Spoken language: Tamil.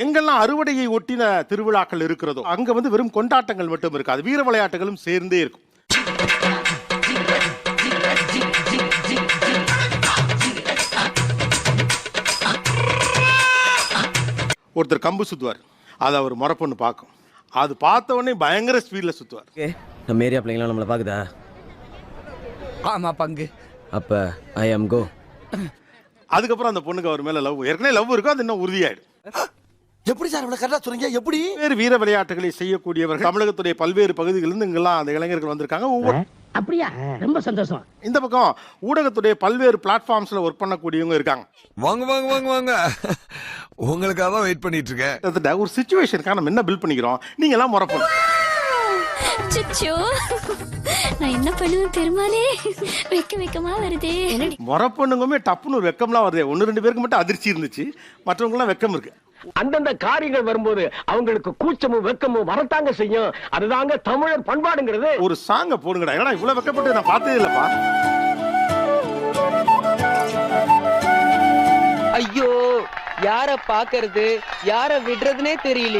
எங்கெல்லாம் அறுவடையை ஒட்டின திருவிழாக்கள் இருக்கிறதோ அங்க வந்து வெறும் கொண்டாட்டங்கள் மட்டும் இருக்காது, வீர விளையாட்டுகளும் சேர்ந்தே இருக்கும். ஒருத்தர் கம்பு சுத்துவார், அதை அவர் முறை பொண்ணு பார்க்கும். அது பார்த்த உடனே பயங்கர ஸ்பீட்ல சுத்துவார். நம்ம ஏரியா பிள்ளைங்களாம் நம்மளை பாக்குதா? ஆமா பங்கு. அப்ப ஐ அம் கோ. அதுக்கப்புறம் அந்த பொண்ணுக்கு அவர் மேல லவ், ஏற்கனவே லவ் இருக்கும், அது இன்னும் உறுதியாயிடும். எப்படி சார் இவ்வளவு கரெக்டா சொல்றீங்க? எப்படி வேறு வீர விளையாட்டுகளை செய்யக்கூடியவர்கள் தமிழகத்துடைய பல்வேறு பகுதிகளிலிருந்து இங்கெல்லாம் அந்த இளைஞர்கள் வந்திருக்காங்க. ஒவ்வொரு அப்படியா? ரொம்ப சந்தோஷம். இந்த பக்கம் ஊடகத்துடைய பல்வேறு பிளாட்ஃபார்ம்ஸ்ல ஒர்க் பண்ணக்கூடியவங்க இருக்காங்க. வாங்க வாங்க வாங்க வாங்க, உங்களுக்காக தான் வெயிட் பண்ணிட்டு இருக்கேன். ஒரு சிச்சுவேஷனுக்காக நம்ம என்ன பில்ட் பண்ணிக்கிறோம், நீங்க எல்லாம் முறை பொண்ணு. நான் என்ன பண்ணுவேன் பெருமாளே, வெக்கமா வருதே. முறை பொண்ணுங்குமே டப்புன்னு ஒரு வெக்கம்லாம் வருது. 1-2 பேருக்கு மட்டும் அதிர்ச்சி இருந்துச்சு, மற்றவங்க எல்லாம் வெக்கம் இருக்கு. அந்தந்த காரியங்கள் வரும்போது அவங்களுக்கு கூச்சமும் வெக்கமும் வரத்தாங்க செய்யும். அதுதாங்க தமிழர் பண்பாடுங்கிறது. ஒரு சாங்க போடுங்கடா, ஏன்னா இவ்வளவு வெக்கப்பட்டு நான் பார்த்ததே இல்லப்பா. ஐயோ, யார பாக்குறது யார விடுறதுனே தெரியல.